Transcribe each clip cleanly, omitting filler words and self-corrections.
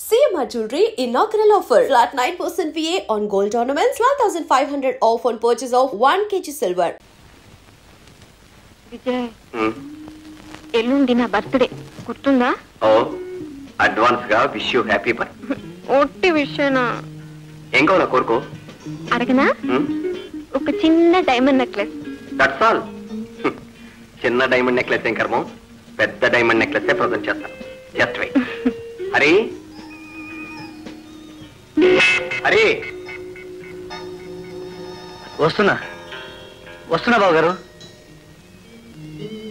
CMR Jewelry inaugural offer. Flat 9% VA on gold ornaments, 12,500 off on purchase of 1 kg silver. Vijay ఎల్లుండి నా birthday గుర్తుందా? ఓ advance గా wish you happy birthday. ఒట్టి విషయనా? ఏం కావాలా కోరుకో. అడగనా? ఒక చిన్న డైమండ్ నెక్లెస్. That's all. చిన్న డైమండ్ నెక్లెస్ ఏం కర్మం, పెద్ద డైమండ్ నెక్లెస్ ప్రజెంట్ చేస్తాను. Just wait. హరి హరి వస్తున్నా బాబు.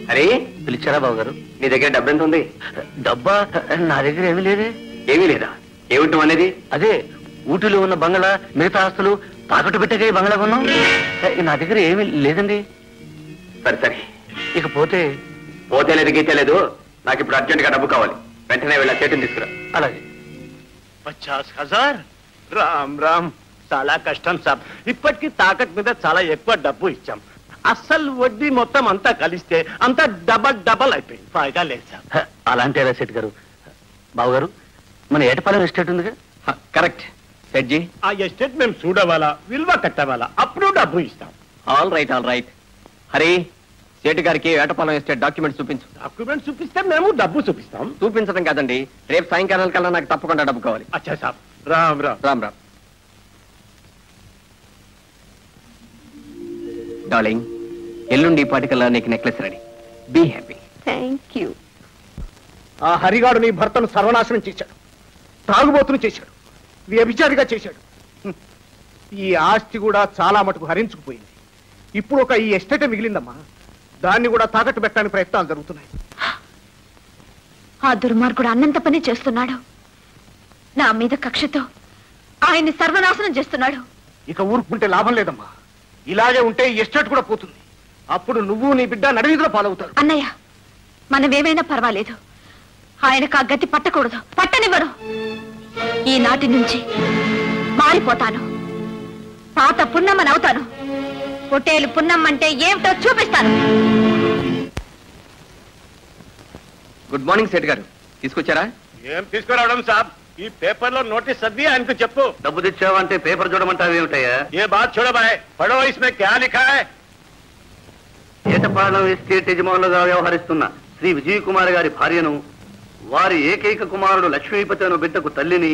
హరి పిలిచారా బాబు గారు? నీ దగ్గర డబ్బు ఎంత ఉంది? డబ్బా నా దగ్గర ఏమీ లేదే. ఏమీ లేదా? ఏమిటం అనేది? అదే ఊటీలో ఉన్న బంగ్లా మిగతా ఆస్తులు తాకట్టు పెట్టగా బంగ్లా కొన్నాం. నా దగ్గర ఏమీ లేదండి. సరే సరే, ఇక పోతే లేదు గీతే లేదు. నాకు ఇప్పుడు అర్జెంట్ గా డబ్బు కావాలి. వెంటనే వెళ్ళా చేతిని తీసుకురా. అలాగే. 50,000. రామ్ రామ్, చాలా కష్టం సాబ్. ఇప్పటికీ తాకట్ మీద చాలా ఎక్కువ డబ్బు ఇచ్చాం. అస్సలు వడ్డీ మొత్తం అంతా కలిస్తే అంతా డబల్ అయిపోయింది. ఫాయిదా లేదు సాబ్. అలాంటి ఎలా సెట్ గారు? బాబు గారు, మన ఏటపాలెం ఎస్టేట్ ఉందిగా? కరెక్ట్ సెట్జీ. ఆ ఎస్టేట్ మేము చూడవాలా, విలువ కట్టవాలా, అప్పుడు డబ్బు ఇస్తాం. All right. హరి, సేటు గారికి ఏటపాలెం ఎస్టేట్ డాక్యుమెంట్స్ చూపించు. డాక్యుమెంట్ చూపిస్తే మేము డబ్బు చూపిస్తాం. చూపించడం కాదండి, రేపు సాయంకాలం కల్లా నాకు తప్పకుండా డబ్బు కావాలి. అచ్చా సాబ్. రామ్ రామ్. రామ్ రామ్. డార్లింగ్, ఎల్లుండి పాటికల్లా నీకు necklace ready. Be happy. Thank you. ఆ హరిగాడు నీ భర్తను సర్వనాశనం చేశాడు, తాగుబోతును చేశాడు, వ్యభిచారిగా చేశాడు. ఈ ఆస్తి కూడా చాలా మటుకు హరించుకుపోయింది. ఇప్పుడు ఒక ఈ ఎస్టేటే మిగిలిందమ్మా. దాన్ని కూడా తాకట్టు పెట్టడానికి ప్రయత్నాలు జరుగుతున్నాయి. ఆ దుర్మార్గుడు అన్నంత పని చేస్తున్నాడు. నా మీద కక్షతో ఆయన్ని సర్వనాశనం చేస్తున్నాడు. ఇక ఊరుకుంటే లాభం లేదమ్మా. ఇలాగే ఉంటే ఈ ఎస్టేట్ కూడా పోతుంది. అప్పుడు నువ్వు నీ బిడ్డ నడివీధిలో పాలవుతారు. అన్నయ్య, మనమేమైనా పర్వాలేదు, ఆయనకు ఆ గతి పట్టకూడదు. పట్టనివ్వరు. ఈనాటి నుంచి మారిపోతాను. పాత పున్నమ్మని అవుతాను. పొట్టేలు పున్నమ్మంటే ఏమిటో చూపిస్తాను. గుడ్ మార్నింగ్ సేట్ గారు, తీసుకొచ్చారా? ఏం తీసుకురావడం సాబ్? ఈ పేపర్ లో నోటీస్ చదివి ఆయనకు చెప్పు. డబ్బు తెచ్చావంటే పేపర్ చూడమంటావు ఏమిటయ్యా? ఏ బాత్ చూడబాయ్, పడో ఇస్మే క్యా లిఖా హై? ఏటపాలెం ఎస్టేట్ యజమానులుగా వ్యవహరిస్తున్న శ్రీ విజయ్ కుమార్ గారి భార్యను, వారి ఏకైక కుమారుడు లక్ష్మీపతి అను బిడ్డకు తల్లిని,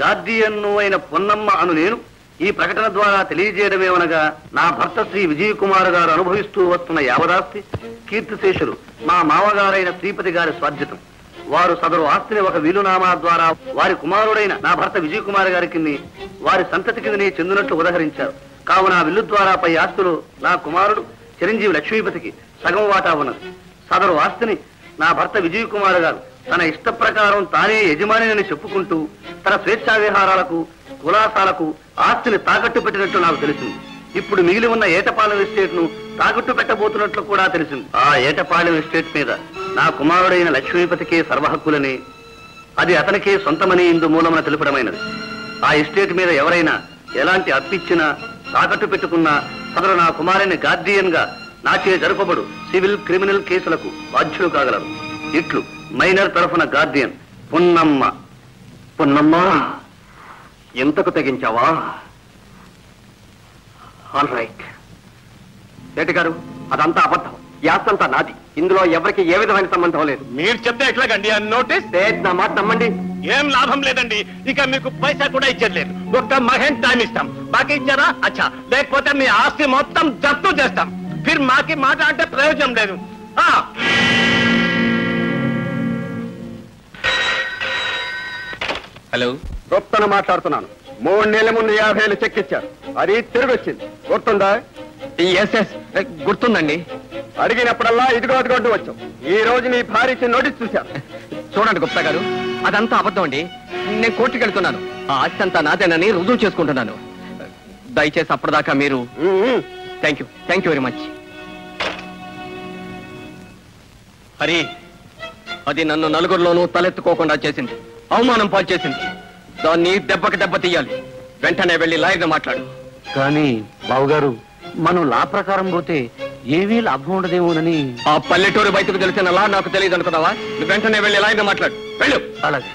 గార్డియన్ను అయిన పొన్నమ్మ అను నేను ఈ ప్రకటన ద్వారా తెలియజేయడమేమనగా, నా భర్త శ్రీ విజయ్ కుమార్ గారు అనుభవిస్తూ వస్తున్న యావదాస్తి కీర్తిశేషులు మా మామగారైన శ్రీపతి గారి స్వార్జితం. వారు సదరు ఆస్తిని ఒక వీలునామా ద్వారా వారి కుమారుడైన నా భర్త విజయ్ కుమార్ గారికి వారి సంతతి కిందని చెందినట్లు ఉదహరించారు. కావున విల్లు ద్వారా పై ఆస్తులు నా కుమారుడు చిరంజీవి లక్ష్మీపతికి సగం వాటా ఉన్నది. సదరు ఆస్తిని నా భర్త విజయ్ కుమార్ గారు తన ఇష్ట ప్రకారం తానే యజమానిని చెప్పుకుంటూ తన స్వేచ్ఛా విహారాలకు, కులాసాలకు ఆస్తిని తాకట్టు పెట్టినట్లు నాకు తెలిసింది. ఇప్పుడు మిగిలి ఉన్న ఏటపాలెం ఎస్టేట్ ను తాకట్టు పెట్టబోతున్నట్లు కూడా తెలిసింది. ఆ ఏటపాలెం ఎస్టేట్ మీద నా కుమారుడైన లక్ష్మీపతికే సర్వహక్కులని, అది అతనికే సొంతమని ఇందు మూలమున తెలుపడమైనది. ఆ ఎస్టేట్ మీద ఎవరైనా ఎలాంటి అప్పిచ్చినా, తాకట్టు పెట్టుకున్నా సదరు నా కుమారుని గార్డియన్ గా నాచే జరుపబడు సివిల్, క్రిమినల్ కేసులకు బాధ్యులు కాగలరు. ఇట్లు మైనర్ తరఫున గార్డియన్ పున్నమ్మ. పున్నమ్మ, ఎంతకు తెగించావా? All right. సేటు గారు, అదంతా అబద్ధం. యాస్తంతా నాది. ఇందులో ఎవరికి ఏ విధమైన సంబంధం లేదు. మీరు చెప్తే ఎట్లాగండి ఆ నోటీస్? నా మాట నమ్మండి. ఏం లాభం లేదండి. ఇక మీకు పైసా కూడా ఇచ్చట్లేదు. ఒక్క మహేన్ టైం ఇస్తాం. బాకీ ఇచ్చారా? అచ్చా, లేకపోతే మీ ఆస్తి మొత్తం జప్తు చేస్తాం. ఫిర్ మాకి మాట అంటే ప్రయోజనం లేదు. హలో, గొప్పన మాట్లాడుతున్నాను. 3 నెలల ముందు 50,000 చెక్ ఇచ్చారు. అది తిరిగి వచ్చింది. గుర్తుందా? ఎస్ గుర్తుందండి. అడిగినప్పుడల్లా ఇదిగో అదిగొడ్డు వచ్చావు. ఈ రోజు నీ భార్యకి నోటీస్ చూశారు. చూడండి గుప్తా గారు, అదంతా అబద్ధం అండి. నేను కోర్టుకి వెళ్తున్నాను. ఆ ఆస్తి అంతా నాదేనని రుజువు చేసుకుంటున్నాను. దయచేసి అప్పటిదాకా మీరు. Thank you very much. Hari, అది నన్ను నలుగురిలోనూ తలెత్తుకోకుండా చేసింది, అవమానం పాలు చేసింది. దాన్ని దెబ్బకి దెబ్బ తీయాలి. వెంటనే వెళ్ళి లాయర్గా మాట్లాడు. కానీ బావుగారు, మనం లా ప్రకారం పోతే ఏమీ లాభం ఉండదేమోనని. ఆ పల్లెటూరు బయటకు తెలిసిన లా నాకు తెలియదు అనుకున్నావా? నువ్వు వెంటనే వెళ్ళి లాయర్గా మాట్లాడు. వెళ్ళు. అలాగే.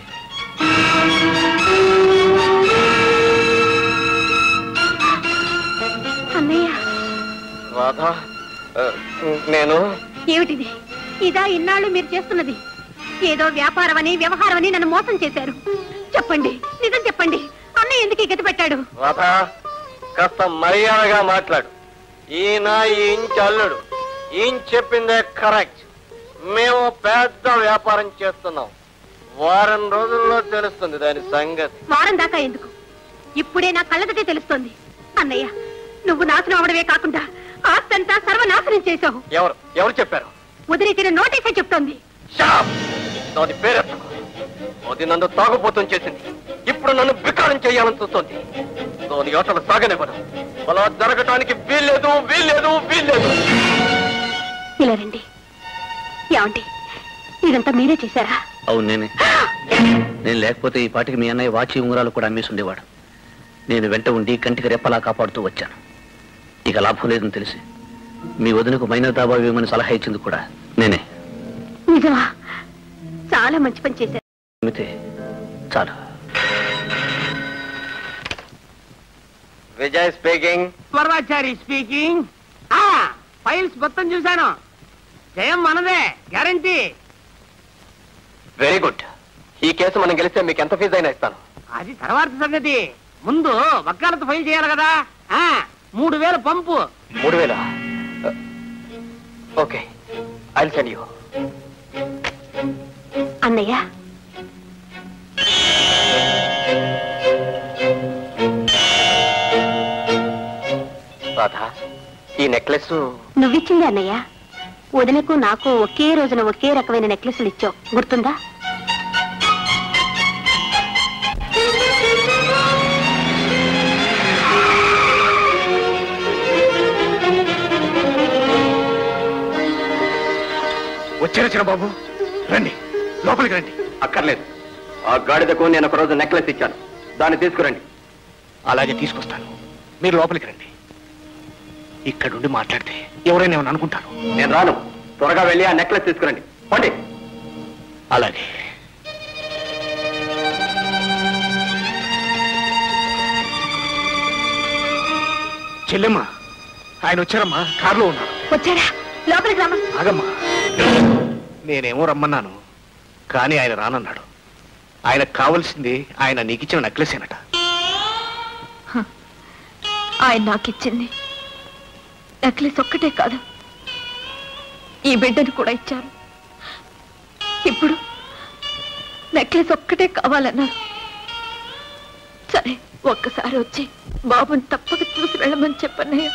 నేను ఏమిటిది? ఇదా ఇన్నాళ్ళు మీరు చేస్తున్నది? ఏదో వ్యాపారమని వ్యవహారమని నన్ను మోసం చేశారు. చెప్పండి, నిజం చెప్పండి. అన్నయ్య ఎందుకు గతి పెట్టాడు? రాధా, కాస్త మర్యాదగా మాట్లాడు. ఈయన ఈ ఇంటి అల్లుడు. ఈయన చెప్పిందే కరెక్ట్. మేము పెద్ద వ్యాపారం చేస్తున్నాం. వారం రోజుల్లో తెలుస్తుంది దాని సంగతి. వారం దాకా ఎందుకు? ఇప్పుడే నా కళ్ళదటే తెలుస్తోంది. అన్నయ్య, నువ్వు నాశనం అవడమే కాకుండా ఆస్తంతా సర్వనాశనం చేశావు. ఎవరు చెప్పారు? వదిలిచ్చిన నోటీసే చెప్తోంది. దాని పేరెత్తు. అది నన్ను తాగుబోతం చేసింది. ఇప్పుడు నన్ను వికారం చేయాలని చూస్తోంది. దాని ఆటలు సాగనివ్వడం. అలా జరగటానికి వీల్లేదు. ఇలా రండి. ఏమండి, ఇదంతా మీరే చేశారా? అవును, నేనే. నేను లేకపోతే ఈ పాటికి మీ అన్నయ్య వాచి ఉంగరాలు కూడా అమ్మేసి ఉండేవాడు. నేను వెంట ఉండి కంటికి రెప్పలా కాపాడుతూ వచ్చాను. ఇక లాభం లేదని తెలిసి మీ వదినకు మైనర్ దాబా ఇవ్వమని సలహా ఇచ్చింది కూడా నేనే. నిజమా? చాలా మంచి పని చేశారు. చాలు. Vijay speaking. Varadachari speaking. Files మొత్తం చూశాను. జయం మనదే, గ్యారంటీ. Very good. ఈ కేసు మనం గెలిస్తే మీకు ఎంత ఫీజు అయినా ఇస్తాను. అది తర్వాత సంగతి. ముందు వక్కాలతో ఫైల్ చేయాలి కదా. 3000 పంపు. 3000? Okay, I will send you. అన్నయ్య, రాధా, ఈ నెక్లెస్ నువ్విచ్చింది అన్నయ్య. వదినకు నాకు ఒకే రోజున ఒకే రకమైన నెక్లెస్లు ఇచ్చావు, గుర్తుందా? వచ్చారా బాబు? రండి, లోపలికి రండి. అక్కర్లేదు. ఆ గాడిదకు నేను ఒక రోజు నెక్లెస్ ఇచ్చాను. దాన్ని తీసుకురండి. అలాగే తీసుకొస్తాను. మీరు లోపలికి రండి. ఇక్కడుండి మాట్లాడితే ఎవరైనా ఏమని అనుకుంటారు. నేను రాను. త్వరగా వెళ్ళి ఆ నెక్లెస్ తీసుకురండి. పండి. అలాగే. చెల్లెమ్మ, ఆయన వచ్చారమ్మా. కారులో ఉన్నారు. వచ్చారా? లోపలికి రామా. ఆగమ్మా, నేనేమో రమ్మన్నాను, కానీ ఆయన రానన్నాడు. ఆయనకు కావలసింది ఆయన నీకిచ్చిన నెక్లెసేనట. ఆయన నాకిచ్చింది నెక్లెస్ ఒక్కటే కాదు, ఈ బిడ్డను కూడా ఇచ్చారు. ఇప్పుడు నెక్లెస్ ఒక్కటే కావాలన్నారు. సరే, ఒక్కసారి వచ్చి బాబుని తప్పక చూసి వెళ్ళమని చెప్పన్నయ్య.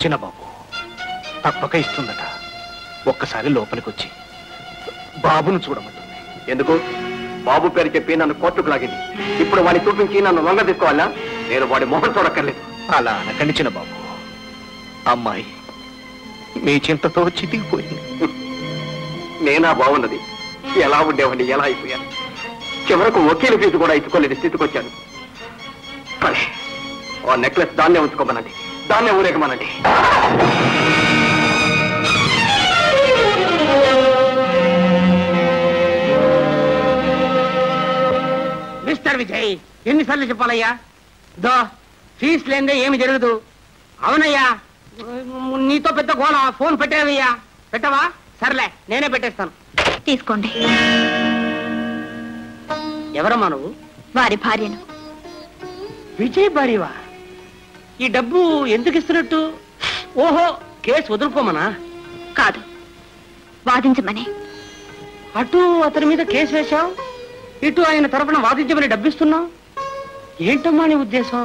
చిన్నబాబు తప్పక ఇస్తుందట. ఒక్కసారి లోపలికి వచ్చి బాబును చూడమంటుంది. ఎందుకు? బాబు పేరు చెప్పి నన్ను కోర్టుకు లాగింది. ఇప్పుడు వాడిని చూపించి నన్ను లొంగ తీసుకోవాలా? నేను వాడి మొహం చూడక్కర్లేదు. అలా అనకండి చిన్నబాబు. అమ్మాయి మీ చింతతో చితికిపోయింది. నేనా బాగున్నది? ఎలా ఉండేవాడిని, ఎలా అయిపోయాను. చివరకు వకీలు ఫీజు కూడా ఇచ్చుకోలేని స్థితికి వచ్చాను. సరే, ఆ నెక్లెస్ దాన్నే ఉంచుకోమనండి, దాన్నే ఊరేగమనండి. మిస్టర్ విజయ్, ఎన్నిసార్లు చెప్పాలయ్యా? దో ఫీజు లేదే ఏమి జరగదు. అవునయ్యా, నీతో పెద్ద గోళ. ఫోన్ పెట్టావయ్యా. పెట్టవా? సర్లే, నేనే పెట్టేస్తాను. తీసుకోండి. ఎవరమ్మా నువ్వు? వారి భార్యను. విజయ్ భార్యవా? ఈ డబ్బు ఎందుకు ఇస్తున్నట్టు? ఓహో, కేసు వదులుకోమనా? కాదు, వాదించమని. అటు అతని మీద కేసు వేశావు, ఇటు ఆయన తరపున వాదించమని డబ్బిస్తున్నావు. ఏంటమ్మా నీ ఉద్దేశం?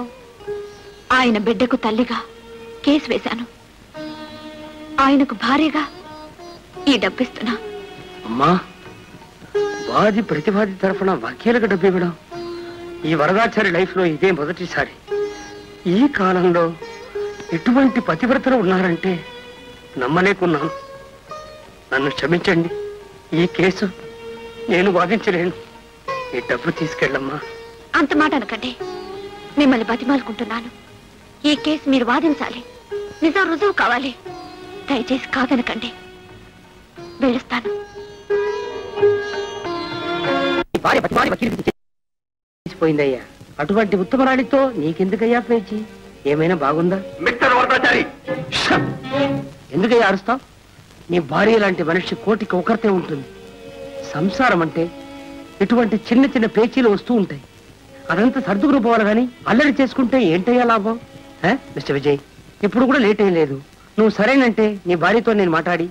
ఆయన బిడ్డకు తల్లిగా కేసు వేశాను, ఆయనకు భార్యగా ఈ డబ్బిస్తున్నా. అమ్మా, వాది ప్రతివాది తరఫున వకీలకు డబ్బు ఇవ్వడం ఈ వరదాచారి లైఫ్ లో ఇదే మొదటిసారి. ఈ కాలంలో ఎటువంటి పతివ్రతలు ఉన్నారంటే నమ్మలేకున్నాను. నన్ను క్షమించండి. ఈ కేసు నేను వాదించలేను. ఈ డబ్బు తీసుకెళ్ళమ్మా. అంత మాట అనకండి. మిమ్మల్ని బతిమాలుకుంటున్నాను. ఈ కేసు మీరు వాదించాలి, నిజం రుజువు కావాలి. దయచేసి కాదనకండి. వెళ్ళొస్తాను. భార్య ప్రతివాడి వకీలిపోయిందయ్యా. అటువంటి ఉత్తమరాణితో నీకెందుకయ్యా పేచి? ఏమైనా బాగుందా? మిస్టర్ వరదాచారి, ఎందుకయ్యా అరుస్తావు? నీ భార్య లాంటి మనిషి కోటికి ఒకరితే ఉంటుంది. సంసారం అంటే ఇటువంటి చిన్న చిన్న పేచీలు వస్తూ ఉంటాయి. అదంతా సర్దుకుని పోవాలి కానీ అల్లరి చేసుకుంటే ఏంటయ్యా లాభం? మిస్టర్ విజయ్, ఇప్పుడు కూడా లేట్ ఏం లేదు. నువ్వు సరేనంటే నీ భార్యతో నేను మాట్లాడి.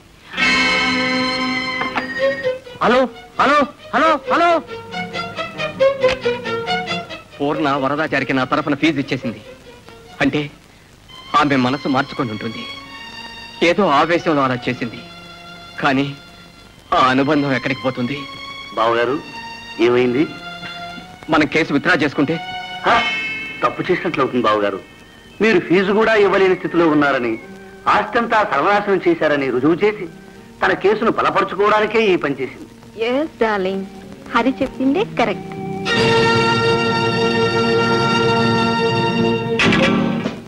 హలో హలో హలో హలో, పూర్ణ వరదాచారికి నా తరఫున ఫీజు ఇచ్చేసింది. అంటే ఆమె మనసు మార్చుకొని ఉంటుంది. ఏదో ఆవేశంలో అలా చేసింది. కానీ ఆ అనుబంధం ఎక్కడికి పోతుంది? బావగారు, ఏమైంది? మనం కేసు విత్డ్రా చేసుకుంటే తప్పు చేసినట్లు అవుతుంది బావగారు. మీరు ఫీజు కూడా ఇవ్వలేని స్థితిలో ఉన్నారని, ఆస్తంతా సర్వనాశనం చేశారని రుజువు చేసి తన కేసును బలపరుచుకోవడానికే ఈ పని చేసింది. ఎస్ డార్లింగ్, హరి చెప్పిందే కరెక్ట్.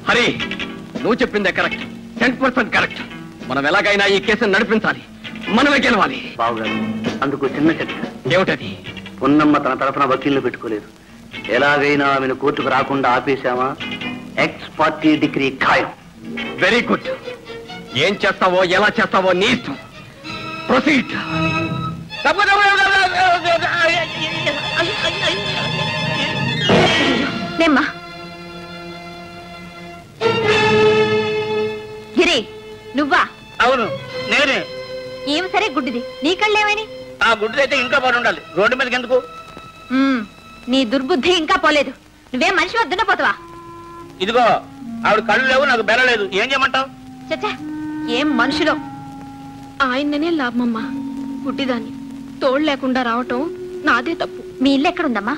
హరి, నువ్వు చెప్పిందే కరెక్ట్, 10% కరెక్ట్. మనం ఎలాగైనా ఈ కేసును నడిపించాలి, మనమే గెలవాలి. బావగారు, అందుకు చిన్న చర్చ. ఏమిటది? పొన్నమ్మ తన తరఫున వకీల్ని పెట్టుకోలేదు. ఎలాగైనా ఆమెను కోర్టుకు రాకుండా ఆపేశామా, ఎక్స్ పార్టీ డిగ్రీ ఖాయం. Very good. ఏం చేస్తావో ఎలా చేస్తావో నీ ఇష్టం. ప్రొసీడ్. నేమ్మా గిరి, నువ్వా? అవును నేనే. ఏమి సరే గుడ్డిది, నీ కళ్ళేమని? ఆ గుడ్డిదైతే ఇంకా పడి ఉండాలి, రోడ్డు మీదకి ఎందుకు? నీ దుర్బుద్ధి ఇంకా పోలేదు. నువ్వేం మనిషి వద్దున పోతావా? ఇదిగో, ఆవిడ కళ్ళు లేవు, నాకు బెల లేదు, ఏం చేయమంటావు? చచ్చా, ఏం మనుషులో. ఆయననే లాభమమ్మా. గుడ్డిదాన్ని తోడు లేకుండా రావటం నాదే తప్పు. మీ ఇల్లు ఎక్కడుందమ్మా?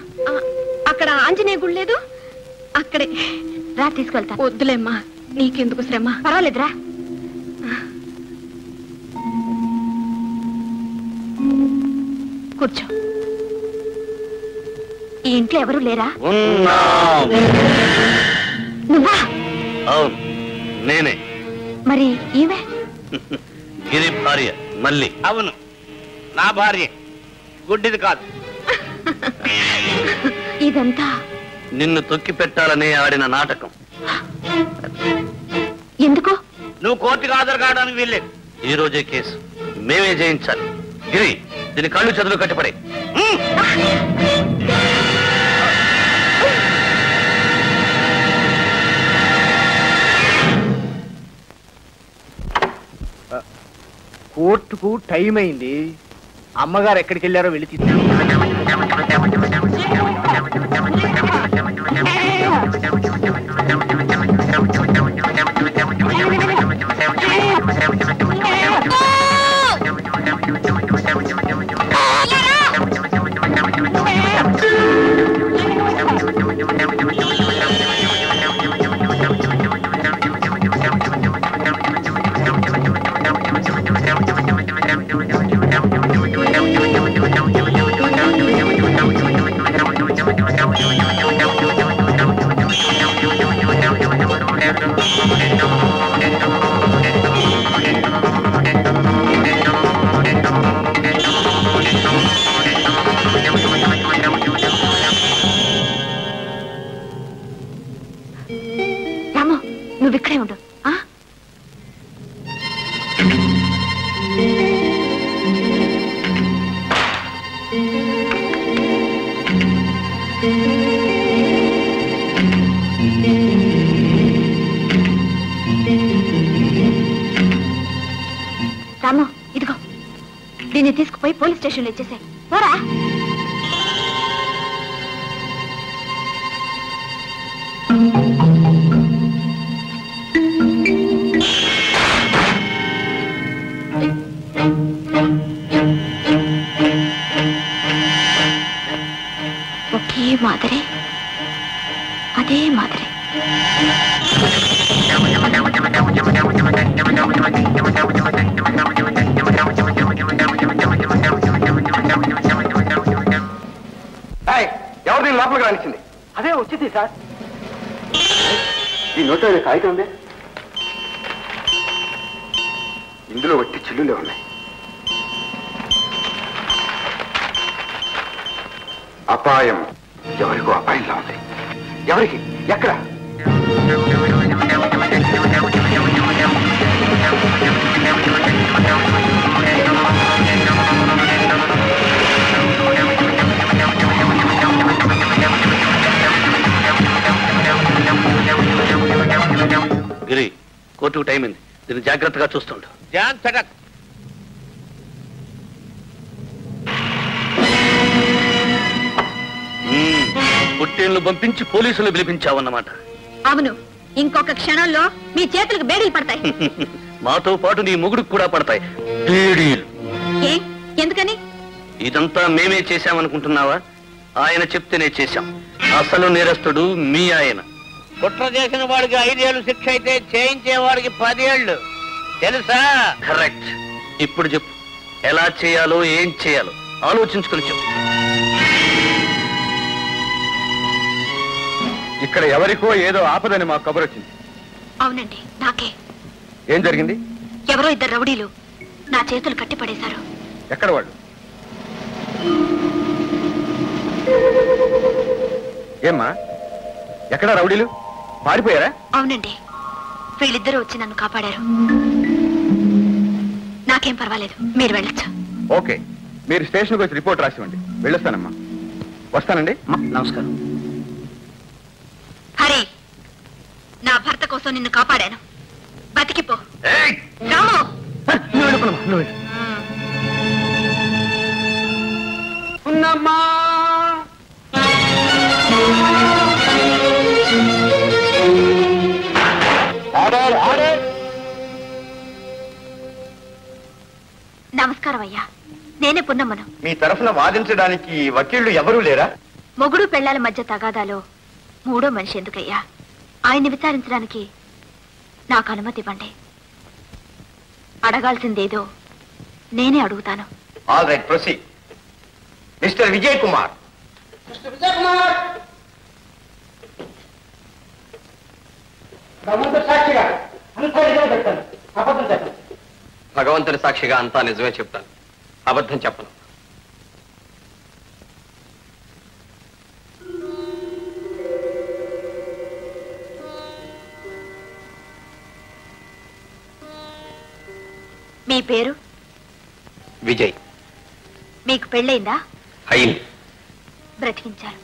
అక్కడ ఆంజనేయ గుడి లేదు, అక్కడే. రా, తీసుకెళ్తా. వద్దులేమ్మా, నీకెందుకు శ్రమ. పర్వాలేదురా. కూర్చో. ఈ ఇంట్లో ఎవరు లేరా? నువ్వా? అవును, నేనే. మరి ఈమె? గిరి భార్య మళ్ళీ. అవును, నా భార్య, గుడ్డిది కాదు. ఇదంతా నిన్ను తొక్కి పెట్టాలని ఆడిన నాటకం. ఎందుకు? నువ్వు కోర్టుకు హాజరు కావడానికి వీల్లేదు. ఈ రోజే కేసు మేమే జయించాలి. గిరి, దీని కళ్ళు చదువు కట్టిపడే. కోర్టుకు టైం అయింది. అమ్మగారు ఎక్కడికి వెళ్ళారో వెళ్ళి తీసుకు. రాము, నువ్వు ఇక్కడే ఉండు. రాము, ఇదిగో, దీన్ని తీసుకుపోయి పోలీస్ స్టేషన్లో ఇచ్చేసాయి. పోరా. ఒకే మాదిరి, అదే మాదిరి. ఎవరు దీని లోపలికి రానిచ్చింది? అదే వచ్చింది సార్. ఈ నోట్లో కాగితం ఉంది, ఇందులో వట్టి చిల్లులే ఉన్నాయి. అపాయం ఎవరికో అపాయంలా ఉంది. ఎవరికి? ఎక్కడ? గిరి, కోర్టుకు టైం అయింది. దీన్ని జాగ్రత్తగా చూస్తుండు. పుట్టేళ్లు పంపించి పోలీసులు పిలిపించావన్నమాట. అవును, ఇంకొక క్షణంలో మీ చేతులకు బేడీలు పడతాయి. మాతో పాటు నీ మొగుడికి కూడా పడతాయి బేడీలు. ఎందుకని? ఇదంతా మేమే చేశామనుకుంటున్నావా? ఆయన చెప్తేనే చేశాం. అసలు నేరస్తుడు మీ ఆయన. కుట్ర చేసిన వాడికి 5 ఏళ్ళు శిక్ష అయితే చేయించే వాడికి 10 ఏళ్ళు. తెలుసా? కరెక్ట్. ఇప్పుడు చెప్పు, ఎలా చేయాలో ఏం చేయాలో ఆలోచించుకొని చెప్పు. ఇక్కడ ఎవరికో ఏదో ఆపదని మాకు కబురు వచ్చింది. అవునండి, నాకే. ఏం జరిగింది? ఎవరో 2 రౌడీలు నా చేతులు కట్టి పడేశారు. ఎక్కడ వాళ్ళు? ఏమ్మా, ఎక్కడ రౌడీలు? పారిపోయారా? అవునండి, వీళ్ళిద్దరూ వచ్చి నన్ను కాపాడారు. నాకేం పర్వాలేదు, మీరు వెళ్ళొచ్చు. ఓకే, మీరు స్టేషన్కి వచ్చి రిపోర్ట్ రాసివ్వండి. వెళ్ళొస్తానమ్మా. వస్తానండి. నమస్కారం. హరి, నా భర్త కోసం నిన్ను కాపాడాను. బతికిపో. రాము, ఉన్నమ్మా. నమస్కారం అయ్యా, నేనే పున్నమ్మను. మీ తరఫున వాదించడానికి వకీళ్లు ఎవరూ లేరా? మొగుడు పెళ్లాల మధ్య తగాదాలో 3వ మనిషి ఎందుకయ్యా? ఆయన్ని విచారించడానికి నాకు అనుమతి ఇవ్వండి. అడగాల్సిందేదో నేనే అడుగుతాను. All right, proceed. Mister Vijay Kumar. భగవంతుని సాక్షిగా అంతా నిజమే చెప్తాను, అబద్ధం చెప్పను. మీ పేరు? విజయ్. మీకు పెళ్ళైందా? అయింది. బ్రతికించారు.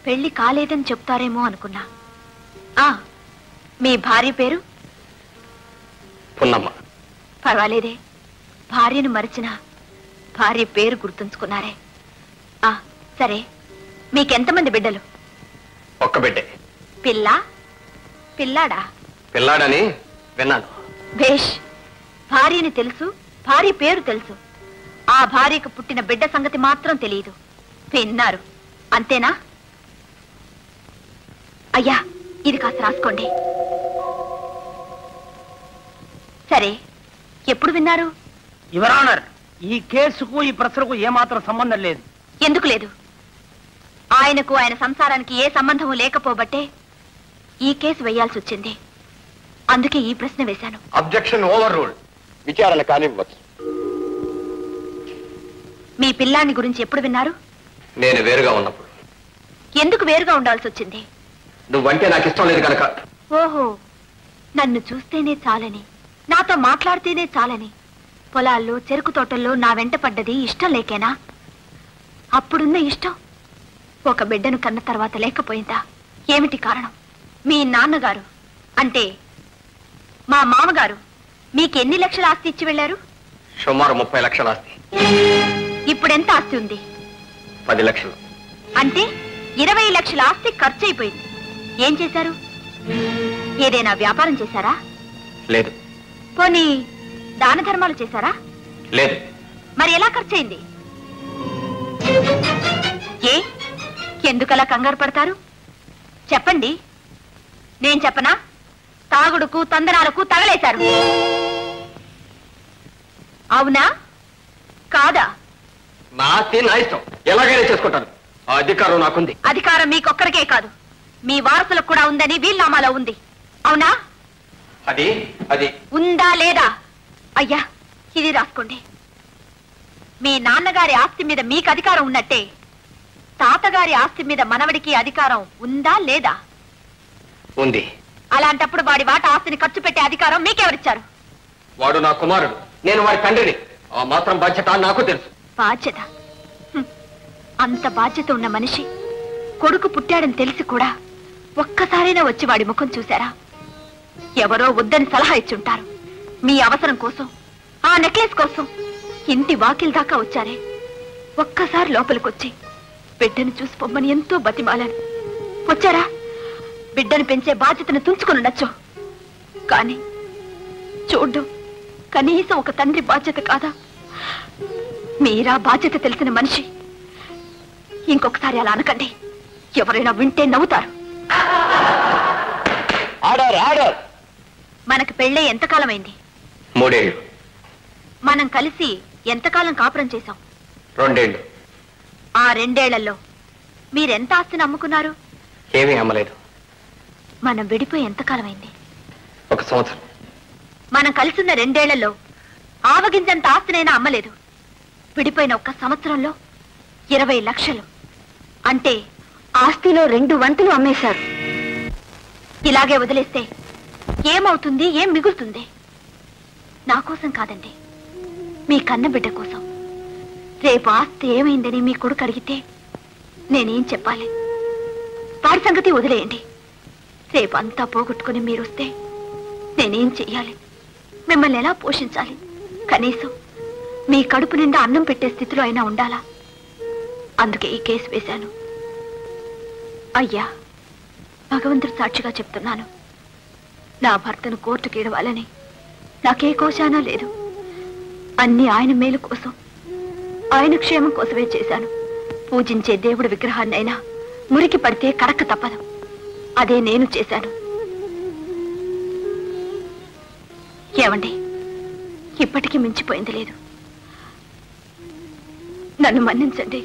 పెళ్లి కాలేదని చెప్తారేమో అనుకున్నా. మీ భార్య పేరు? పున్నమ్మ. పర్వాలేదే, భార్యను మరిచినా భార్య పేరు గుర్తుంచుకున్నారే. సరే, మీకెంతమంది బిడ్డలు? ఒక్క బిడ్డే. పిల్లాడా? పిల్లాడని విన్నాను. భేష్. భార్యని తెలుసు, భార్య పేరు తెలుసు. ఆ భార్యకు పుట్టిన బిడ్డ సంగతి మాత్రం తెలియదు. విన్నారు, అంతేనా? అయ్యా, ఇది కాస్త రాసుకోండి. సరే, ఎప్పుడు విన్నారు? యువర్ ఆనర్, ఈ కేసుకు ఈ ప్రశ్నకు ఏమాత్రం సంబంధం లేదు. ఎందుకు లేదు? ఆయనకు ఆయన సంసారానికి ఏ సంబంధము లేకపోబట్టే ఈ కేసు వేయాల్సి వచ్చింది. అందుకే ఈ ప్రశ్న వేశాను. Objection over ruled. విచారణ కానివ్వచ్చు. మీ పిల్లాన్ని గురించి ఎప్పుడు విన్నారు? నేను వేరుగా ఉన్నప్పుడు. ఎందుకు వేరుగా ఉండాల్సి వచ్చింది? నువ్వంటే నాకు ఇష్టం లేదు కనుక. ఓహో, నన్ను చూస్తేనే చాలని, నాతో మాట్లాడితేనే చాలని పొలాల్లో, చెరుకు తోటల్లో నా వెంట పడ్డది ఇష్టం లేకేనా? అప్పుడున్న ఇష్టం ఒక బిడ్డను కన్న తర్వాత లేకపోయిందా? ఏమిటి కారణం? మీ నాన్నగారు అంటే మా మామగారు మీకెన్ని లక్షల ఆస్తి ఇచ్చి వెళ్ళారు? సుమారు 30 లక్షల ఆస్తి. ఇప్పుడెంత ఆస్తి ఉంది? 10 లక్షలు. అంటే 20 లక్షల ఆస్తి ఖర్చు అయిపోయింది. ఏం చేశారు? ఏదైనా వ్యాపారం చేశారా? లేదు. పోనీ దాన ధర్మాలు చేశారా? లేదు. మరి ఎలా ఖర్చయింది? ఎందుకలా కంగారు పడతారు? చెప్పండి. నేను చెప్పనా? తాగుడుకు, తందనాలకు తగలేశారు. అవునా కాదా? నా ఆస్తి నా ఇష్టం, ఎలాగైనా చేసుకుంటాను. ఆ అధికారం నాకుంది. అధికారం మీకొక్కరికే కాదు, మీ వారసులకు కూడా ఉందని వీల్నామాలో ఉంది. అవునా? అది ఉందా లేదా? అయ్యా, ఇది రాసుకోండి. మీ నాన్నగారి ఆస్తి మీద మీకు అధికారం ఉన్నట్టే తాతగారి ఆస్తి మీద మనవడికి అధికారం ఉందా లేదా? ఉంది. అలాంటప్పుడు వాడి వాట ఆస్తిని ఖర్చు పెట్టే అధికారం మీకెవరిచ్చారు? వాడు నా కుమారుడు, నేను వాడి తండ్రిని. ఆ మాత్రం బాధ్యత నాకు తెలుసు. బాధ్యత? అంత బాధ్యత ఉన్న మనిషి కొడుకు పుట్టాడని తెలిసి కూడా ఒక్కసారైనా వచ్చి వాడి ముఖం చూశారా? ఎవరో వద్దని సలహా ఇచ్చుంటారు. మీ అవసరం కోసం, ఆ నెక్లెస్ కోసం ఇంటి వాకిల్ దాకా వచ్చారే. ఒక్కసారి లోపలికొచ్చి బిడ్డను చూసి పొమ్మని ఎంతో బతిమాలాను. వచ్చారా? బిడ్డను పెంచే బాధ్యతను తుంచుకుని ఉండొచ్చు, కానీ చూడ్డం కనీసం ఒక తండ్రి బాధ్యత కాదా? మీరా బాధ్యత తెలిసిన మనిషి. ఇంకొకసారి అలా అనకండి, ఎవరైనా వింటే నవ్వుతారు. మనకు పెళ్ళే ఎంతకాలమైంది? 3 ఏళ్ళు. మనం కలిసి ఎంతకాలం కాపురం చేశాం? 2 ఏళ్ళు. ఆ 2 ఏళ్లలో మీరెంత ఆస్తిని అమ్ముకున్నారు? ఏమీ అమ్మలేదు. మనం విడిపోయి ఎంతకాలమైంది? 1 సంవత్సరం. మనం కలిసిన 2 ఏళ్లలో ఆవగింజంత ఆస్తినైనా అమ్మలేదు. విడిపోయిన 1 సంవత్సరంలో 20 లక్షలు, అంటే ఆస్తిలో 2 వంతులు అమ్మేశారు. ఇలాగే వదిలేస్తే ఏమవుతుంది? ఏం మిగులుతుంది? నా కోసం కాదండి, మీ కన్న బిడ్డ కోసం. రేపు ఆస్తి ఏమైందని మీ కొడుకు అడిగితే నేనేం చెప్పాలి? వాడి సంగతి వదిలేయండి. రేపు అంతా పోగొట్టుకుని మీరొస్తే నేనేం చెయ్యాలి? మిమ్మల్ని ఎలా పోషించాలి? కనీసం మీ కడుపు నిండా అన్నం పెట్టే స్థితిలో అయినా ఉండాలా? అందుకే ఈ కేసు వేశాను. అయ్యా, భగవంతుడు సాక్షిగా చెప్తున్నాను, నా భర్తను కోర్టుకి ఇడవాలని నాకే కోశానా లేదు. అన్ని ఆయన మేలు కోసం, ఆయన క్షేమం కోసమే చేశాను. పూజించే దేవుడి విగ్రహాన్నైనా మురికి పడితే కడక తప్పదు. అదే నేను చేశాను. ఏమండి, ఇప్పటికీ మించిపోయింది లేదు. నన్ను మన్నించండి,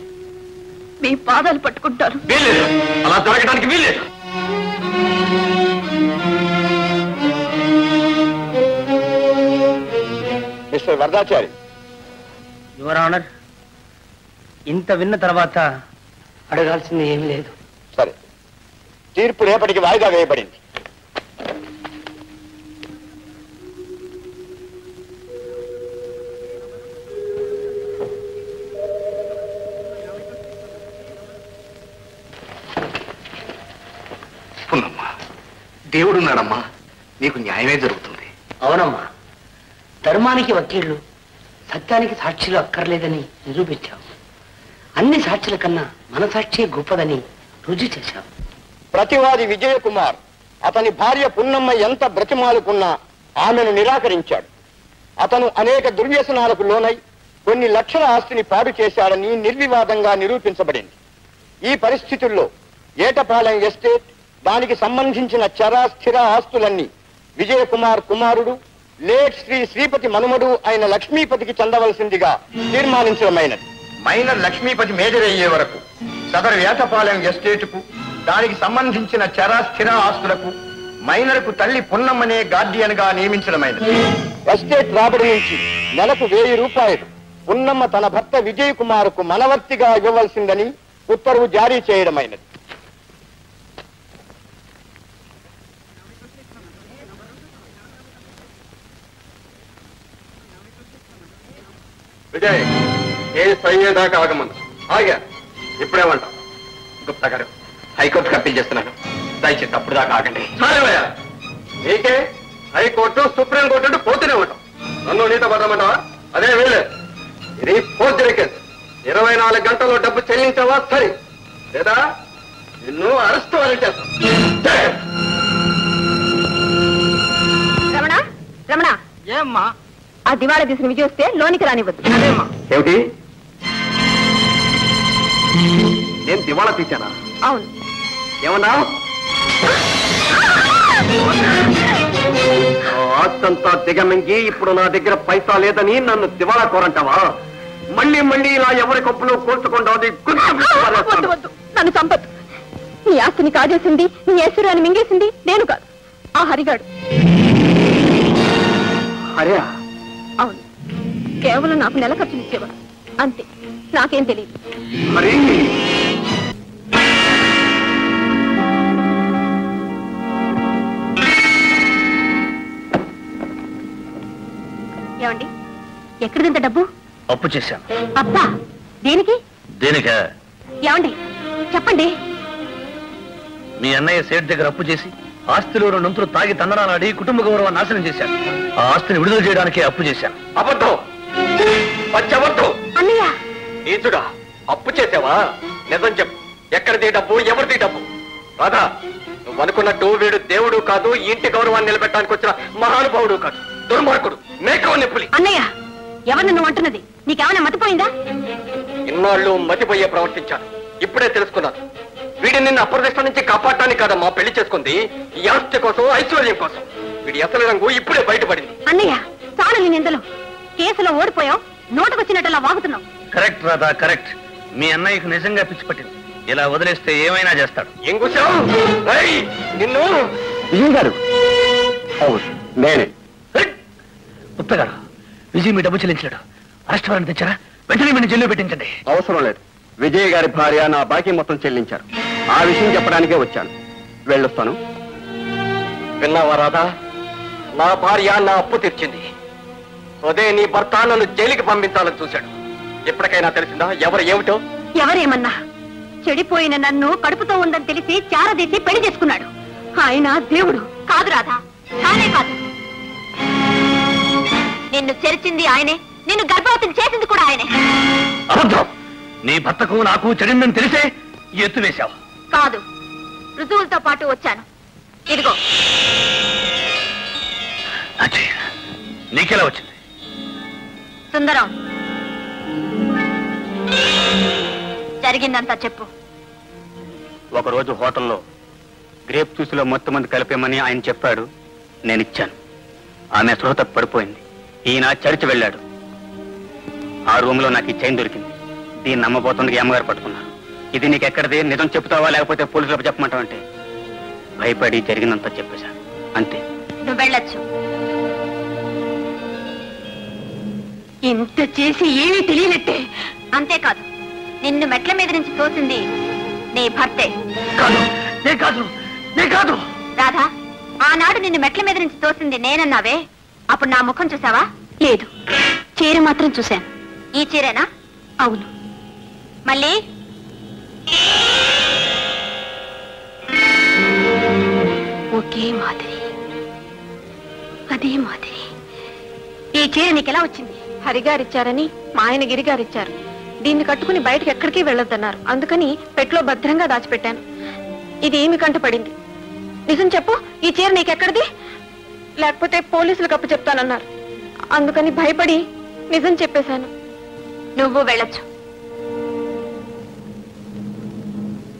మీ పాదాలు పట్టుకుంటారు. అలా జరగడానికి వీల్లేదు. మిస్టర్ వరదాచారి. యువర్ ఆనర్, ఇంత విన్న తర్వాత అడగాల్సింది ఏం లేదు. సరే, తీర్పు రేపటికి వాయిదా వేయబడింది. దేవుడున్నాడమ్మా, నీకు న్యాయమే జరుగుతుంది. అవునమ్మా, ధర్మానికి వకీళ్లు, సత్యానికి సాక్షులు అక్కర్లేదని నిరూపించావు. అన్ని సాక్షుల కన్నా మన సాక్షి గొప్పదని రుజువు చేశావు. ప్రతివాది విజయకుమార్ అతని భార్య పున్నమ్మ ఎంత బ్రతిమాలుకున్నా ఆమెను నిరాకరించాడు. అతను అనేక దుర్వ్యసనాలకు లోనై కొన్ని లక్షల ఆస్తిని పాడు చేశాడని నిర్వివాదంగా నిరూపించబడింది. ఈ పరిస్థితుల్లో ఏటపాలెం ఎస్టేట్, దానికి సంబంధించిన చర స్థిర ఆస్తులన్నీ విజయకుమార్ కుమారుడు లేట్ శ్రీ శ్రీపతి మనుమడు అయిన లక్ష్మీపతికి చెందవలసిందిగా తీర్మానించడమైనది. మైనర్ లక్ష్మీపతి మేజర్ అయ్యే వరకు సదరు ఏటపాలెం ఎస్టేటుకు, దానికి సంబంధించిన చర స్థిర ఆస్తులకు మైనర్కు తల్లి పున్నమ్మనే గార్డియన్ గా నియమించడమైనది. ఎస్టేట్ రాబడి నుంచి నెలకు 1000 రూపాయలు పున్నమ్మ తన భర్త విజయ్ కుమార్ కు మనవర్తిగా ఇవ్వవలసిందని ఉత్తర్వు జారీ చేయడమైనది. విజయ్, కేసు అయ్యేదాకా ఆగమన్నా. ఆగా, ఇప్పుడేమంటా? గుప్తా గారు, హైకోర్టుకు అప్పీల్ చేస్తున్నాను, దయచేసి అప్పుడు దాకా ఆగండి. నీకే హైకోర్టు సుప్రీంకోర్టు అంటే పోతూనే ఉంటాం. నన్ను నీతో పడమంటావా? అదే వీలే. ఇది ఫోర్జరీ కేసు. 24 గంటల్లో డబ్బు చెల్లించావా సరే, లేదా నిన్ను అరెస్ట్ వారెంట్ చేస్తాం. రమణ, రమణ, ఏమ్మా? ఆ దివాళా తీసిన విజయ్ వస్తే లోనికి రానివ్వద్దు. ఏమిటి? నేను దివాళా తీశానా? అవును. ఏమన్నా? ఆస్తంతా దిగమింగి ఇప్పుడు నా దగ్గర పైసా లేదని నన్ను దివాళా కోరంటావా? మళ్ళీ మళ్ళీ ఇలా ఎవరి కప్పులో కూర్చకుండా వద్దు, నన్ను చంపద్దు. నీ ఆస్తిని కాజేసింది, నీ ఐశ్వర్యాన్ని మింగేసింది నేను కాదు, ఆ హరిగాడు. అరే, అవును, కేవలం నాకు నెల ఖర్చులు ఇచ్చేవాడు, అంతే. నాకేం తెలియదు. మరి ఏమండి ఎక్కడిదంత డబ్బు? అప్పు చేశాను. అబ్బా, దేనికి? దేనికా? ఏమండి చెప్పండి. మీ అన్నయ్య సేట్ దగ్గర అప్పు చేసి ఆస్తిలో 2 వంతులు తాగి తందనాలాడి కుటుంబ గౌరవాన్ని నాశనం చేశాను. ఆ ఆస్తిని విడుదల చేయడానికి అప్పు చేశాను. అబద్ధం, పచ్చబద్ధం. అన్నయ్య నీచుడా, అప్పు చేసావా? నిజం చెప్పు, ఎక్కడిది డబ్బు, ఎవరిది డబ్బు? రాధా, నువ్వు అనుకున్నట్టు వీడు దేవుడు కాదు, ఇంటి గౌరవాన్ని నిలబెట్టడానికి వచ్చిన మహానుభావుడు కాదు, దుర్మార్గుడు, మేకవ నిప్పులి. అన్నయ్య, ఎవరు నువ్వు అంటున్నది? నీకేమైనా మతిపోయిందా? ఇన్నాళ్ళు మతిపోయే ప్రవర్తించాను, ఇప్పుడే తెలుసుకున్నాను. వీడి నిన్ను అప్రదిష్ట నుంచి కాపాడటానికి కాదమ్మా పెళ్లి చేసుకుంది, ఈ ఆస్తి కోసం, ఐశ్వర్యం కోసం. వీడి అసలు రంగు ఇప్పుడే బయటపడింది. అన్నయ్య, చాలు నీ నిందలు. కేసులో ఓడిపోయావు, నోటుకొచ్చినట్టులా వాగుతున్నావు. Correct Radha, correct. మీ అన్నయ్యకు నిజంగా పిచ్చి పట్టింది. ఇలా వదిలేస్తే ఏమైనా చేస్తాడు. ఏం కూర్చావు? నిన్ను విజయ్ గారు. అవును, నేనే. గుప్తా విజయ్ మీ డబ్బు చెల్లించాడు. అరెస్ట్ వారెంట్ తెచ్చారా? వెంటనే మీరు జైల్లో పెట్టించండి. అవసరం లేదు. విజయ్ గారి భార్య నా బాకీ మొత్తం చెల్లించారు. ఆ విషయం చెప్పడానికే వచ్చాను. వెళ్ళొస్తాను. విన్నావా రాధా? నా భార్య నా అప్పు తీర్చింది. అదే నీ భర్త నన్ను జైలుకి పంపించాలని చూశాడు. ఎప్పటికైనా తెలిసిందా ఎవరు ఏమిటో? ఎవరేమన్నా, చెడిపోయిన నన్ను కడుపుతో ఉందని తెలిసి చారదీసి పెళ్లి చేసుకున్నాడు. ఆయన దేవుడు కాదు రాధా, కానే కాదు. నిన్ను చెరిచింది ఆయనే, నిన్ను గర్భవతిని చేసింది కూడా ఆయనే. అబద్ధం. నీ భర్తకు నాకు చెడిందని తెలిసే ఎత్తు వేశావు. కాదు, రుజువులతో పాటు వచ్చాను. ఇదిగో. నీకెలా వచ్చింది? సుందరం, జరిగిందంతా చెప్పు. ఒకరోజు హోటల్లో గ్రేప్ జ్యూస్లో మొత్తం మంది కలిపేమని ఆయన చెప్పాడు. నేను ఇచ్చాను. ఆమె స్పృహ తప్పి పడిపోయింది. ఈయన చర్చి వెళ్ళాడు. ఆ రూమ్లో నాకు ఈ చైన్ దొరికింది. దీన్ని నమ్మబోతుంది అమ్మగారు పట్టుకున్నారు. ఇది నీకు ఎక్కడిది, నిజం చెప్తావా లేకపోతే పోలీసులకు చెప్పమంటావంటే భయపడి జరిగినంత చెప్పేశాను, అంతే. నువ్వు వెళ్ళొచ్చు. ఇంత చేసి ఏమీ తెలియనట్టే. అంతేకాదు, నిన్ను మెట్ల మీద నుంచి తోసింది నీ భర్తే. కాదు రాధా, ఆనాడు నిన్ను మెట్ల మీద నుంచి తోసింది నేనన్నావే, అప్పుడు నా ముఖం చూసావా? లేదు, చీర మాత్రం చూశాను. ఈ చీరేనా? అవును. మళ్ళీ ఒకే మాదిరి, అదే మాదిరి. ఈ చీర నీకెలా వచ్చింది? హరిగారిచ్చారని మా ఆయన గిరిగారిచ్చారు. దీన్ని కట్టుకుని బయటకు ఎక్కడికి వెళ్ళొద్దన్నారు. అందుకని పెట్లో భద్రంగా దాచిపెట్టాను. ఇది ఏమి కంట పడింది. నిజం చెప్పు, ఈ చీర నీకెక్కడిది? లేకపోతే పోలీసులకు అప్పు చెప్తానన్నారు. అందుకని భయపడి నిజం చెప్పేశాను. నువ్వు వెళ్ళొచ్చు.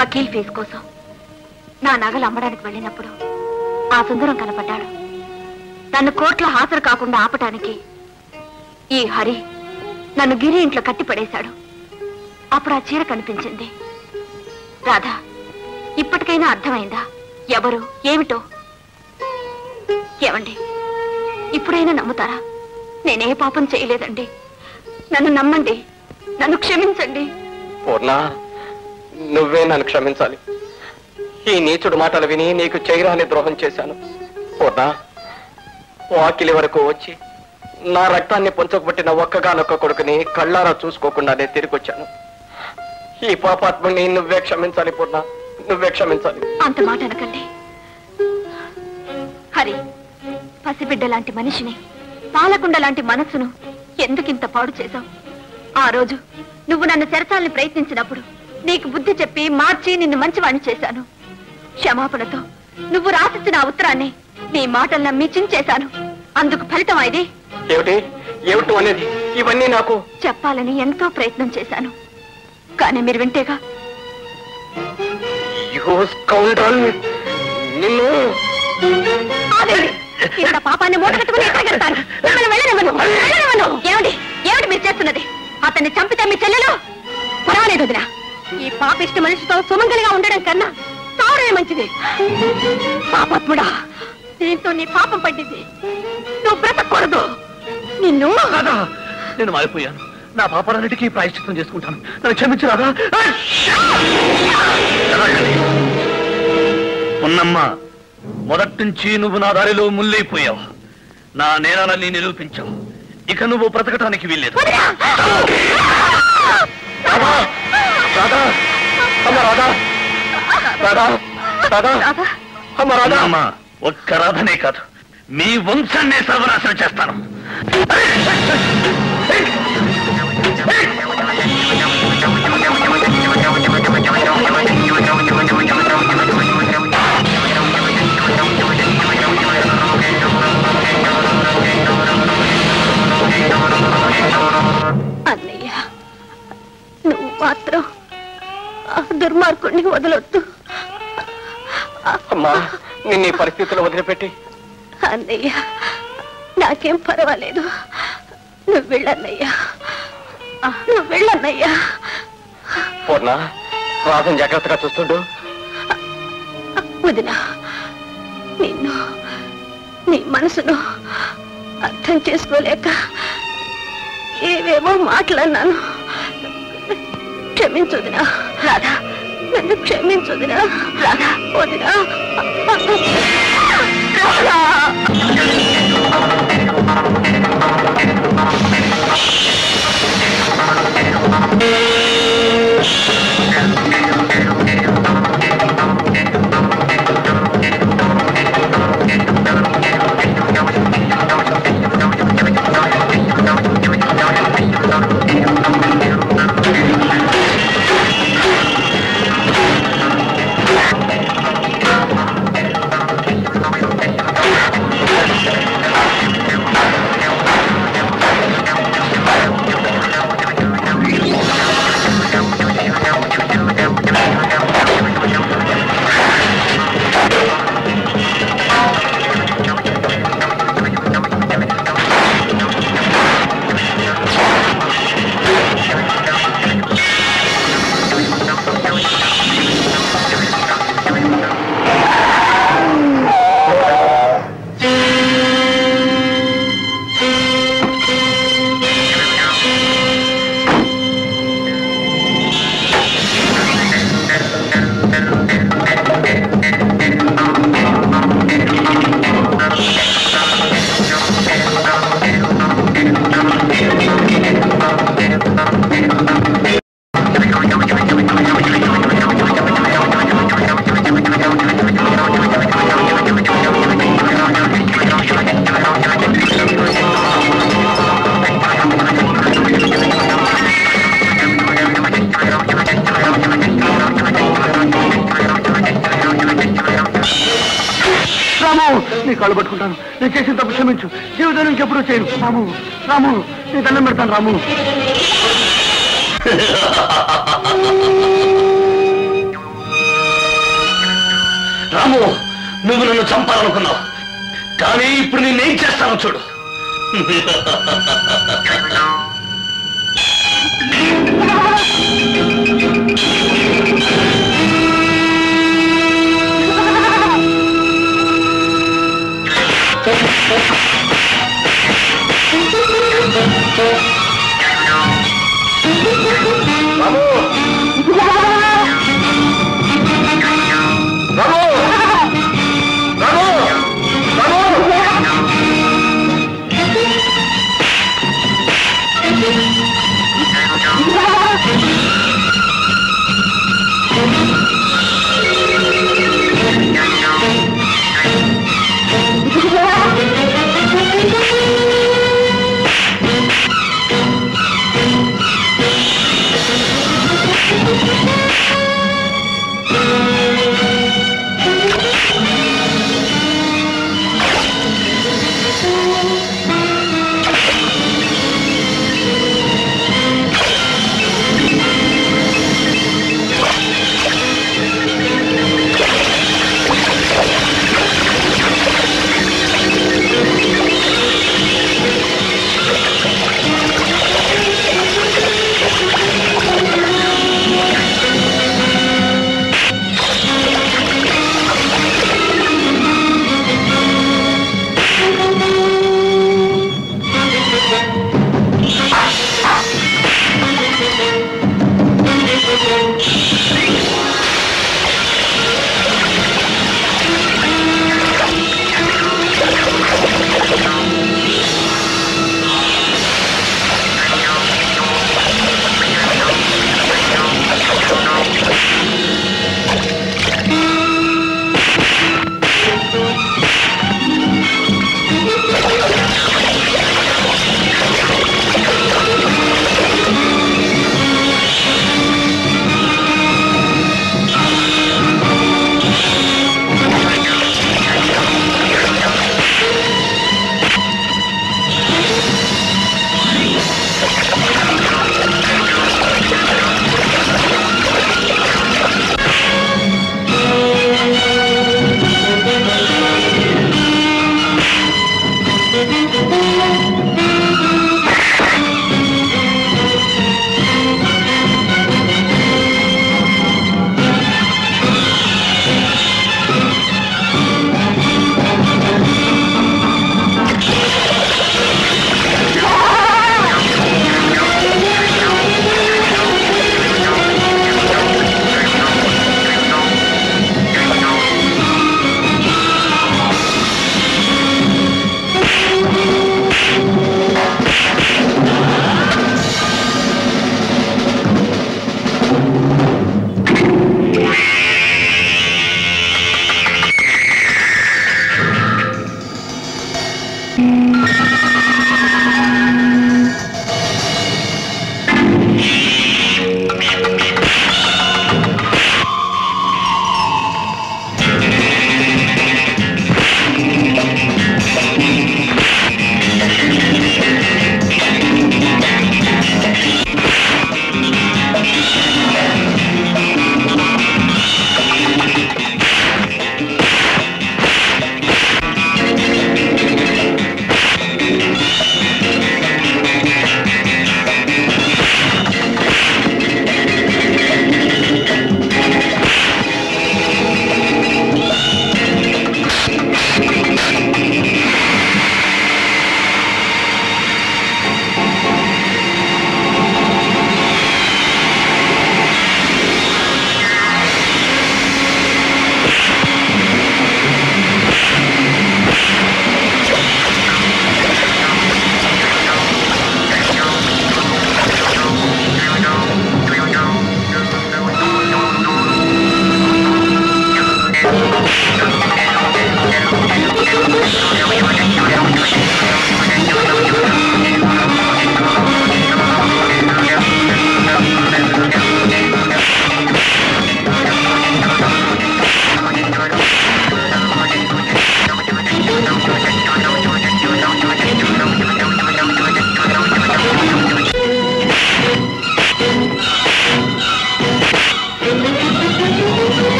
వకీల్ ఫీజు కోసం నా నగలు అమ్మడానికి వెళ్ళినప్పుడు ఆ సుందరం కనపడ్డాడు. నన్ను కోర్టులో హాజరు కాకుండా ఆపటానికి ఈ హరి నన్ను గిరి ఇంట్లో కట్టిపడేశాడు. అప్పుడు ఆ చీర కనిపించింది. రాధా, ఇప్పటికైనా అర్థమైందా ఎవరు ఏమిటో? ఏమండి, ఇప్పుడైనా నమ్ముతారా? నేనే పాపం చేయలేదండి. నన్ను నమ్మండి, నన్ను క్షమించండి. పూర్ణ, నువ్వే నన్ను క్షమించాలి. ఈ నీచుడు మాటలు విని నీకు చేయరాని ద్రోహం చేశాను. పూర్ణ, వాకిలి వరకు వచ్చి నా రక్తాన్ని పొంచకుబట్టిన ఒక్కగానొక్క కొడుకుని కళ్ళారా చూసుకోకుండానే తిరిగొచ్చాను. ఈ పాపాత్ముని నువ్వే క్షమించాలి పూర్ణ, నువ్వే క్షమించాలి. అంత మాట అనకండి హరి. పసిబిడ్డ లాంటి మనిషిని, పాలకుండ లాంటి మనస్సును ఎందుకింత పాడు చేశావు? ఆ రోజు నువ్వు నన్ను చెరచాలని ప్రయత్నించినప్పుడు నీకు బుద్ధి చెప్పి మార్చి నిన్ను మంచివాణ్ణి చేశాను. క్షమాపణతో నువ్వు రాసిచ్చిన ఆ ఉత్తరాన్ని నీ మాటలు నమ్మి చించేశాను. అందుకు ఫలితం ఇది. ఏమిటి ఏమిటి అనేది? ఇవన్నీ నాకు చెప్పాలని ఎంతో ప్రయత్నం చేశాను, కానీ మీరు వింటేగా. నిన్ను ఇంత పాపాన్ని మూటగట్టుకుని ఎక్కడికి వెళ్తాను? మిమ్మల్ని వెళ్ళనివ్వను, వెళ్ళనివ్వను. ఏమిటి ఏమిటి మీరు చేస్తున్నది? అతన్ని చంపితే మీ చెల్లెలు పర్వాలేదు వదినా. ఈ పాపిష్టి మనిషితో సుమంగలిగా ఉండడం కన్నా చావడమే మంచిది. పాపాత్ముడా, దీంతో నీ పాపం పడ్డింది. నువ్వు బ్రతకూడదు. నిన్ను నేను మారిపోయాను. నా పాపాలన్నిటికీ ప్రాయశ్చిత్తం చేసుకుంటాను. నన్ను క్షమించరాదా? ఉన్నమ్మా, మొదటి నుంచి నువ్వు నా దారిలో ముల్లైపోయావు. నా నేరాలన్నీ నిరూపించావు. ఇక నువ్వు బ్రతకటానికి వీల్లేదు. ఒక్క రాధనే కాదు, మీ వంశాన్నే సర్వనాశనం చేస్తాను. అన్నయ్య, నువ్వు మాత్రం ఆ దుర్మార్గుడిని వదలొద్దు. అమ్మా, నిన్ను ఈ పరిస్థితుల్లో వదిలిపెట్టి. అన్నయ్య, నాకేం పర్వాలేదు. నువ్వు వెళ్ళన్నయ్యా, నువ్వు వెళ్ళన్నయ్యా. పూర్ణ, రాజన్ జాగ్రత్తగా చూస్తుండు. వదినా, నిన్ను, నీ మనసును అర్థం చేసుకోలేక ఏవేవో మాట్లాడినాను. క్షమించొదినా. రాధా, నన్ను క్షమించొదినా. రాధా, వదినా. నీ కాళ్ళు పట్టుకుంటాను. నేను చేసిన తప్పు క్షమించు. జీవితం నుంచి ఎప్పుడూ చేయను. రాము, రాము, నీ దండం పెడతాను. రాము, రాము, నువ్వు నన్ను చంపాలనుకున్నావు, కానీ ఇప్పుడు నేనేం చేస్తానో చూడు.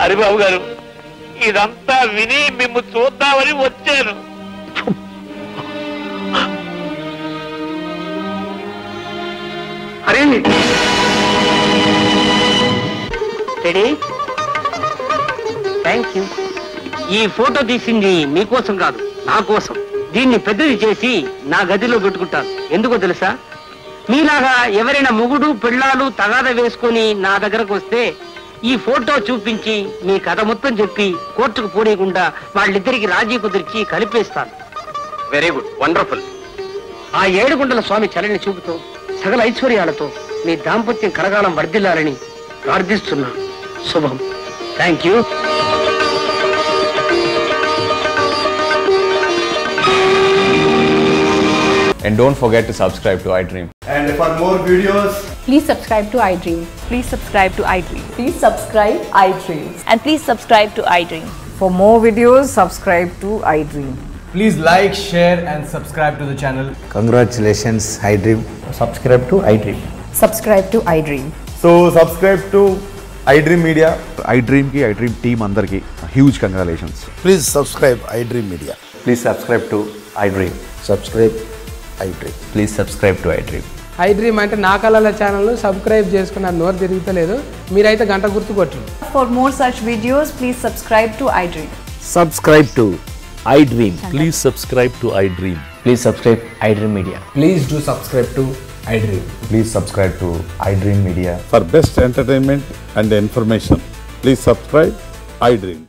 హరిబాబు గారు, ఇదంతా విని మిమ్ము చూద్దామని వచ్చాను. అరే రెడీ, థ్యాంక్ యూ. ఈ ఫోటో తీసింది మీకోసం కాదు, నా కోసం. దీన్ని పెద్దది చేసి నా గదిలో పెట్టుకుంటాను. ఎందుకో తెలుసా? మీలాగా ఎవరైనా మొగుడు పిల్లాలు తగాద వేసుకొని నా దగ్గరకు వస్తే ఈ ఫోటో చూపించి మీ కథ మొత్తం చెప్పి కోర్టుకు పోనీయకుండా వాళ్ళిద్దరికి రాజీ కుదిర్చి కలిపేస్తాను. Very good, wonderful. ఆ ఏడుగుండల స్వామి చలని చూపుతో సకల ఐశ్వర్యాలతో మీ దాంపత్యం కలగాలం వర్ధిల్లాలని ప్రార్థిస్తున్నా. శుభం. Thank you. And don't forget to subscribe to iDream. And for more videos, please subscribe to iDream. Please subscribe to iDream. Please subscribe iDream. And please subscribe to iDream. For more videos, subscribe to iDream. please like, share and subscribe to the channel. Congratulations, iDream. Subscribe to iDream. Subscribe to iDream. So subscribe to iDream Media. iDream ki iDream team andarki huge congratulations. Please subscribe iDream Media. Please subscribe to iDream. Subscribe iDream. Please subscribe to iDream. iDream అంటే నా కళల channel subscribe చేసుకున్న నోరు తిరుగుతలేదు. మీరైతే గంట గుర్తు కొట్టండి. For more such videos, please subscribe to iDream. Subscribe to iDream. Please subscribe to iDream. Please subscribe iDream Media. Please do subscribe to iDream. Please subscribe to iDream Media. For best entertainment and information, please subscribe iDream.